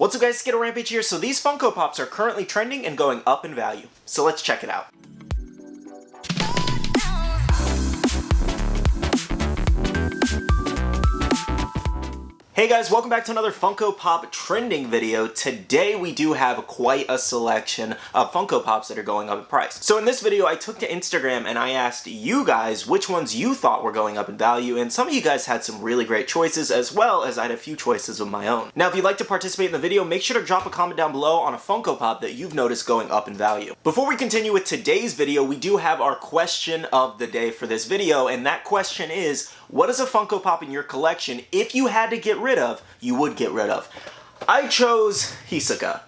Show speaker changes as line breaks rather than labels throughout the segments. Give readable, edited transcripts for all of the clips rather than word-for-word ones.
What's up guys, Skittlerampage here. So these Funko Pops are currently trending and going up in value. So let's check it out. Hey guys, welcome back to another Funko Pop trending video. Today we do have quite a selection of Funko Pops that are going up in price. So in this video I took to Instagram and I asked you guys which ones you thought were going up in value, and some of you guys had some really great choices, as well as I had a few choices of my own. Now if you'd like to participate in the video, make sure to drop a comment down below on a Funko Pop that you've noticed going up in value. Before we continue with today's video, we do have our question of the day for this video, and that question is, what is a Funko Pop in your collection, if you had to get rid of, you would get rid of? I chose Hisoka.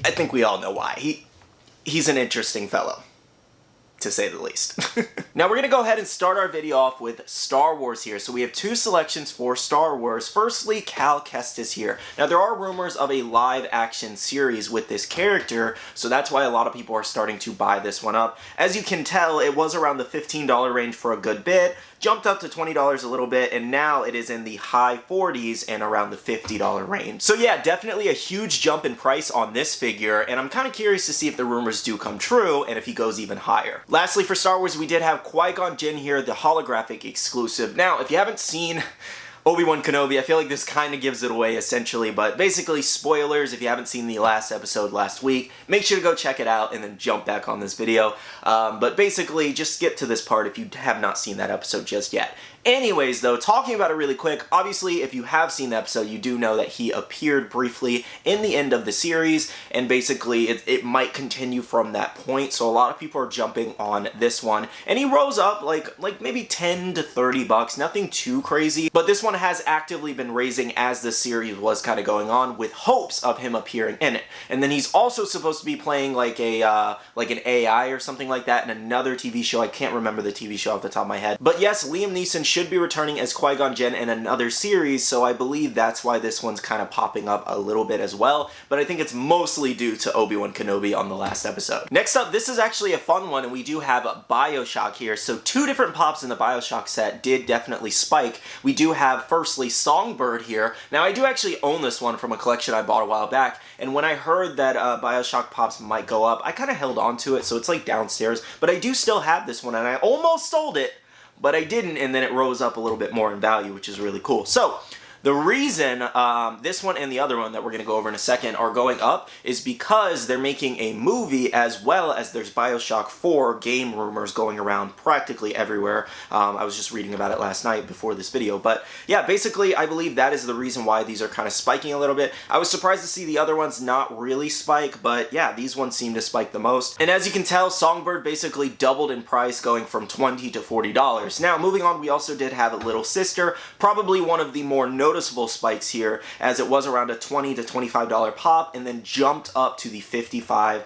I think we all know why. He's an interesting fellow, to say the least. Now we're gonna go ahead and start our video off with Star Wars here. So we have two selections for Star Wars. Firstly, Cal Kestis here. Now there are rumors of a live action series with this character, so that's why a lot of people are starting to buy this one up. As you can tell, it was around the $15 range for a good bit, jumped up to $20 a little bit, and now it is in the high 40s and around the $50 range. So yeah, definitely a huge jump in price on this figure, and I'm kind of curious to see if the rumors do come true and if he goes even higher. Lastly, for Star Wars, we did have Qui-Gon Jinn here, the holographic exclusive. Now, if you haven't seen Obi-Wan Kenobi, I feel like this kind of gives it away essentially, but basically spoilers if you haven't seen the last episode last week. Make sure to go check it out and then jump back on this video. But basically, just skip to this part if you have not seen that episode just yet. Anyways though, talking about it really quick, obviously if you have seen the episode, you do know that he appeared briefly in the end of the series, and basically it might continue from that point, so a lot of people are jumping on this one. And he rose up like maybe 10 to 30 bucks, nothing too crazy, but this one has actively been raising as the series was kind of going on, with hopes of him appearing in it. And then he's also supposed to be playing like an AI or something like that in another TV show. I can't remember the TV show off the top of my head. But yes, Liam Neeson should be returning as Qui-Gon Jinn in another series, so I believe that's why this one's kind of popping up a little bit as well, but I think it's mostly due to Obi-Wan Kenobi on the last episode. Next up, this is actually a fun one, and we do have Bioshock here. So two different pops in the Bioshock set did definitely spike. We do have, firstly, Songbird here. Now I do actually own this one from a collection I bought a while back, and when I heard that Bioshock pops might go up, I kind of held on to it, so it's like downstairs, but I do still have this one, and I almost sold it, but I didn't, and then it rose up a little bit more in value, which is really cool. So the reason this one and the other one that we're going to go over in a second are going up is because they're making a movie, as well as there's Bioshock 4 game rumors going around practically everywhere. I was just reading about it last night before this video. But yeah, basically I believe that is the reason why these are kind of spiking a little bit. I was surprised to see the other ones not really spike, but yeah, these ones seem to spike the most. And as you can tell, Songbird basically doubled in price, going from $20 to $40. Now moving on, we also did have a Little Sister, probably one of the more noticeable spikes here, as it was around a $20 to $25 pop and then jumped up to the $55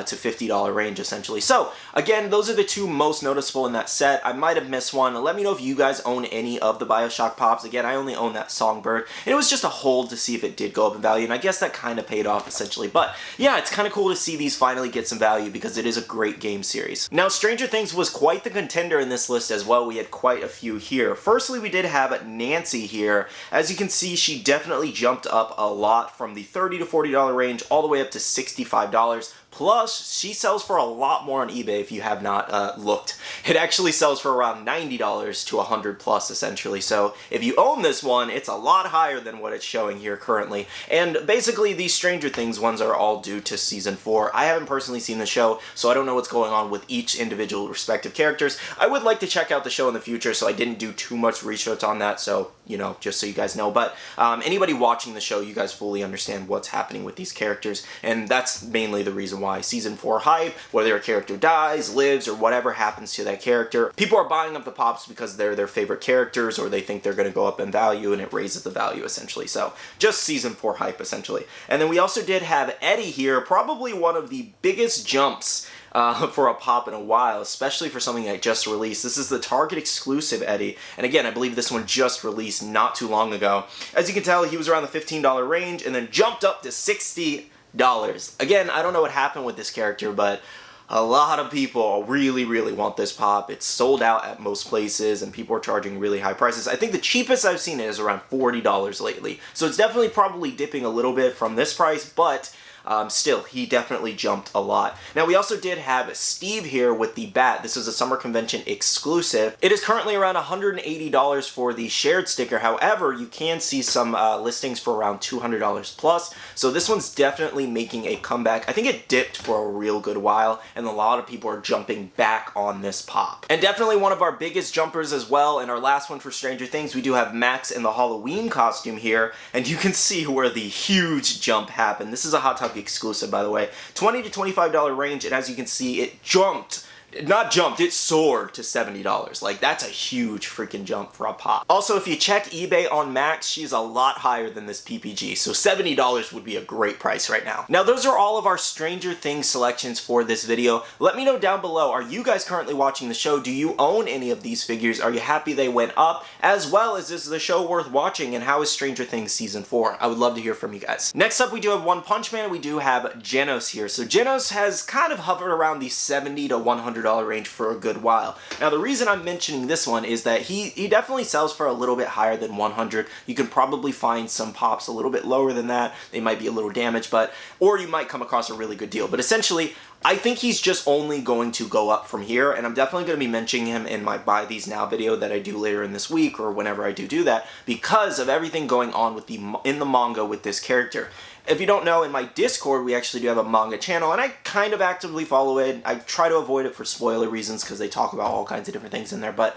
to $50 range essentially. So again, those are the two most noticeable in that set. I might have missed one. Let me know if you guys own any of the Bioshock pops. Again, I only own that Songbird, and it was just a hold to see if it did go up in value, and I guess that kind of paid off essentially. But yeah, it's kind of cool to see these finally get some value because it is a great game series. Now Stranger Things was quite the contender in this list as well. We had quite a few here. Firstly, we did have Nancy here. As you can see, she definitely jumped up a lot from the $30 to $40 range all the way up to $65. Plus, she sells for a lot more on eBay if you have not looked. It actually sells for around $90 to $100 plus, essentially. So if you own this one, it's a lot higher than what it's showing here currently. And basically, these Stranger Things ones are all due to Season 4. I haven't personally seen the show, so I don't know what's going on with each individual respective characters. I would like to check out the show in the future, so I didn't do too much research on that, so, you know, just so you guys know. But anybody watching the show, you guys fully understand what's happening with these characters, and that's mainly the reason why Season 4 hype, whether a character dies, lives, or whatever happens to that character. People are buying up the pops because they're their favorite characters, or they think they're going to go up in value, and it raises the value essentially. So just Season 4 hype essentially. And then we also did have Eddie here, probably one of the biggest jumps for a pop in a while, especially for something that just released. This is the Target exclusive Eddie, and again, I believe this one just released not too long ago. As you can tell, he was around the $15 range and then jumped up to $60. Again, I don't know what happened with this character, but a lot of people really want this pop. It's sold out at most places and people are charging really high prices. I think the cheapest I've seen it is around $40 lately. So it's definitely probably dipping a little bit from this price, but still, he definitely jumped a lot. Now, we also did have Steve here with the bat. This is a summer convention exclusive. It is currently around $180 for the shared sticker. However, you can see some listings for around $200 plus. So this one's definitely making a comeback. I think it dipped for a real good while, and a lot of people are jumping back on this pop. And definitely one of our biggest jumpers as well, and our last one for Stranger Things, we do have Max in the Halloween costume here, and you can see where the huge jump happened. This is a Hot Topic exclusive, by the way. $20 to $25 range, and as you can see, it jumped. Not jumped, it soared to $70. Like, that's a huge freaking jump for a pop. Also, if you check eBay on Max, she's a lot higher than this PPG, so $70 would be a great price right now. Now, those are all of our Stranger Things selections for this video. Let me know down below, are you guys currently watching the show? Do you own any of these figures? Are you happy they went up? As well as, is the show worth watching, and how is Stranger Things Season 4? I would love to hear from you guys. Next up, we do have One Punch Man. We do have Genos here. So Genos has kind of hovered around the $70 to $100 range for a good while. Now, the reason I'm mentioning this one is that he definitely sells for a little bit higher than 100. You can probably find some pops a little bit lower than that. They might be a little damaged, or you might come across a really good deal. But essentially, I think he's just only going to go up from here, and I'm definitely going to be mentioning him in my Buy These Now video that I do later in this week, or whenever I do that, because of everything going on with in the manga with this character. If you don't know, in my Discord, we actually do have a manga channel, and I kind of actively follow it. I try to avoid it for spoiler reasons, because they talk about all kinds of different things in there, but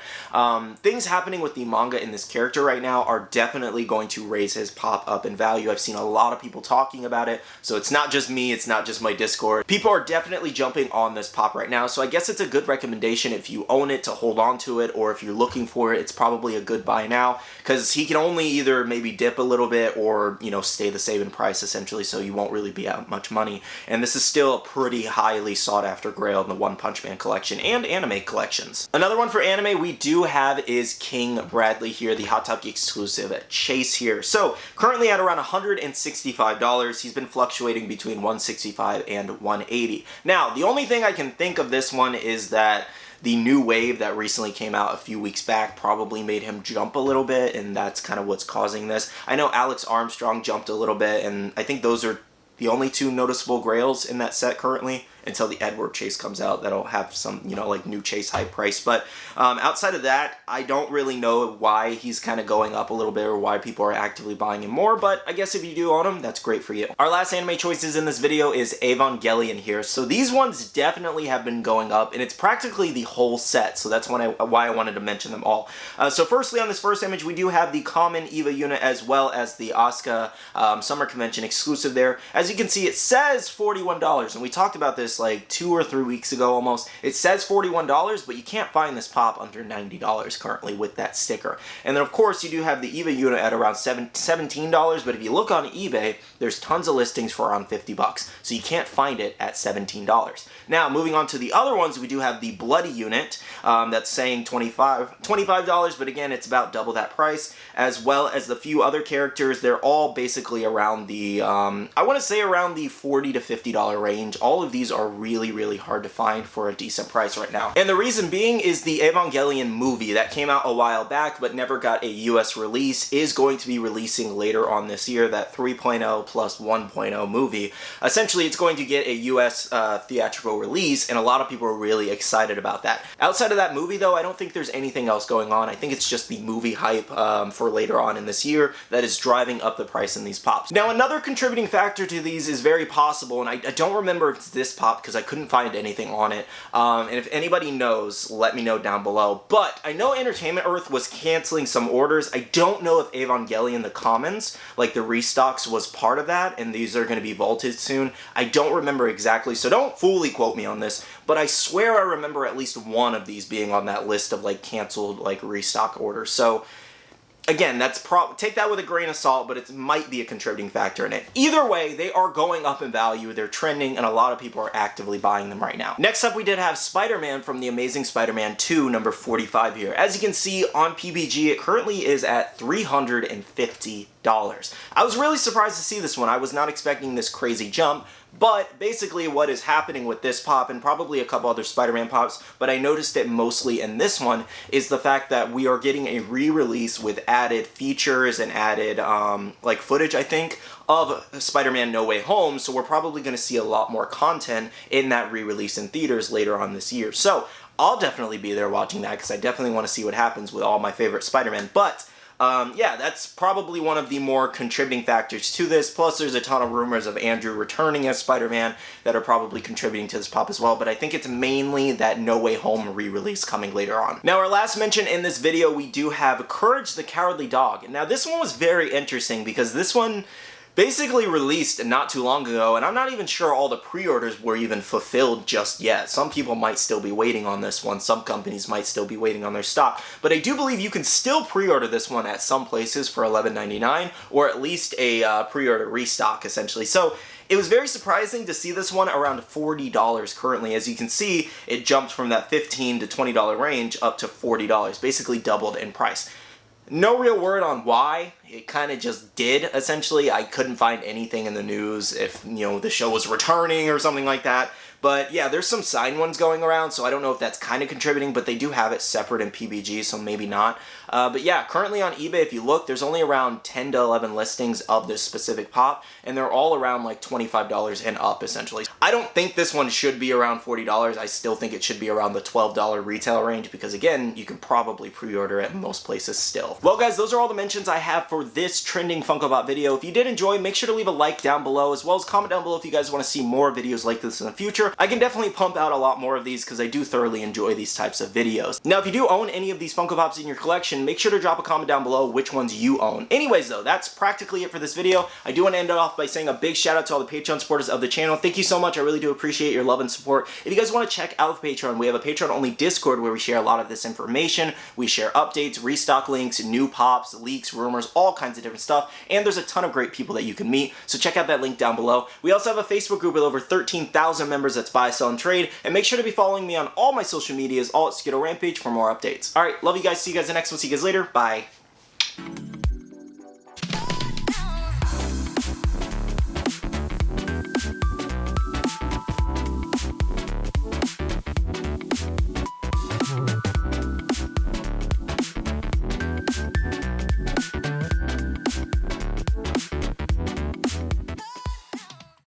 things happening with the manga in this character right now are definitely going to raise his pop up in value. I've seen a lot of people talking about it, so it's not just me, it's not just my Discord. People are definitely jumping on this pop right now, so I guess it's a good recommendation if you own it to hold on to it, or if you're looking for it, it's probably a good buy now, because he can only either maybe dip a little bit or, you know, stay the same in price essentially, so you won't really be out much money. And this is still a pretty highly sought after grail in the One Punch Man collection and anime collections. Another one for anime we do have is King Bradley here, the Hot Topic exclusive at Chase here. So currently at around $165. He's been fluctuating between $165 and $180. Now, the only thing I can think of this one is that the new wave that recently came out a few weeks back probably made him jump a little bit, and that's kind of what's causing this. I know Alex Armstrong jumped a little bit, and I think those are the only two noticeable grails in that set currently, until the Edward Chase comes out. That'll have some, you know, like new Chase high price. But outside of that, I don't really know why he's kind of going up a little bit or why people are actively buying him more, but I guess if you do own him, that's great for you. Our last anime choices in this video is Evangelion here. So these ones definitely have been going up, and it's practically the whole set, so that's why I wanted to mention them all. So firstly, on this first image, we do have the common EVA unit as well as the Asuka Summer Convention exclusive there. As you can see, it says $41, and we talked about this like 2 or 3 weeks ago almost. It says $41, but you can't find this pop under $90 currently with that sticker. And then of course you do have the EVA unit at around $17, but if you look on eBay, there's tons of listings for around $50, so you can't find it at $17. Now, moving on to the other ones, we do have the Bloody unit that's saying $25, but again, it's about double that price, as well as the few other characters. They're all basically around the, I want to say around the $40 to $50 range. All of these are really hard to find for a decent price right now. And the reason being is the Evangelion movie that came out a while back but never got a US release is going to be releasing later on this year, that 3.0 plus 1.0 movie. Essentially, it's going to get a US theatrical release, and a lot of people are really excited about that. Outside of that movie, though, I don't think there's anything else going on. I think it's just the movie hype for later on in this year that is driving up the price in these pops. Now, another contributing factor to these is very possible, and I don't remember if it's this pop because I couldn't find anything on it, and if anybody knows, let me know down below. But I know Entertainment Earth was canceling some orders. I don't know if Evangelion the Commons, like the restocks, was part of that, and these are going to be vaulted soon. I don't remember exactly, so don't fully quote me on this, but I swear I remember at least one of these being on that list of like canceled like restock orders. So again, take that with a grain of salt, but it might be a contributing factor in it. Either way, they are going up in value, they're trending, and a lot of people are actively buying them right now. Next up, we did have Spider-Man from The Amazing Spider-Man 2, number 45 here. As you can see on PBG, it currently is at $350. I was really surprised to see this one. I was not expecting this crazy jump, but basically what is happening with this pop, and probably a couple other Spider-Man pops, but I noticed it mostly in this one, is the fact that we are getting a re-release with added features and added like footage, I think, of Spider-Man No Way Home, so we're probably going to see a lot more content in that re-release in theaters later on this year. So I'll definitely be there watching that, because I definitely want to see what happens with all my favorite Spider-Man, but yeah, that's probably one of the more contributing factors to this. Plus, there's a ton of rumors of Andrew returning as Spider-Man that are probably contributing to this pop as well, but I think it's mainly that No Way Home re-release coming later on. Now, our last mention in this video, we do have Courage the Cowardly Dog. Now, this one was very interesting because this one basically released not too long ago, and I'm not even sure all the pre-orders were even fulfilled just yet. Some people might still be waiting on this one, some companies might still be waiting on their stock, but I do believe you can still pre-order this one at some places for $11.99, or at least a pre-order restock, essentially. So it was very surprising to see this one around $40 currently. As you can see, it jumped from that $15 to $20 range up to $40, basically doubled in price. No real word on why. It kind of just did, essentially. I couldn't find anything in the news if, you know, the show was returning or something like that. But yeah, there's some signed ones going around, so I don't know if that's kind of contributing, but they do have it separate in PBG, so maybe not. But yeah, currently on eBay, if you look, there's only around 10 to 11 listings of this specific pop, and they're all around like $25 and up, essentially. I don't think this one should be around $40. I still think it should be around the $12 retail range, because again, you can probably pre-order it in most places still. Well guys, those are all the mentions I have for this Trending Funko Pop video. If you did enjoy, make sure to leave a like down below, as well as comment down below if you guys want to see more videos like this in the future. I can definitely pump out a lot more of these because I do thoroughly enjoy these types of videos. Now, if you do own any of these Funko Pops in your collection, make sure to drop a comment down below which ones you own. Anyways though, that's practically it for this video. I do want to end it off by saying a big shout out to all the Patreon supporters of the channel. Thank you so much. I really do appreciate your love and support. If you guys want to check out the Patreon, we have a Patreon only Discord where we share a lot of this information. We share updates, restock links, new pops, leaks, rumors, all kinds of different stuff. And there's a ton of great people that you can meet. So check out that link down below. We also have a Facebook group with over 13,000 members that's buy, sell, and trade. And make sure to be following me on all my social medias, all at Skittlerampage for more updates. Alright, love you guys. See you guys in the next one. See you guys later. Bye.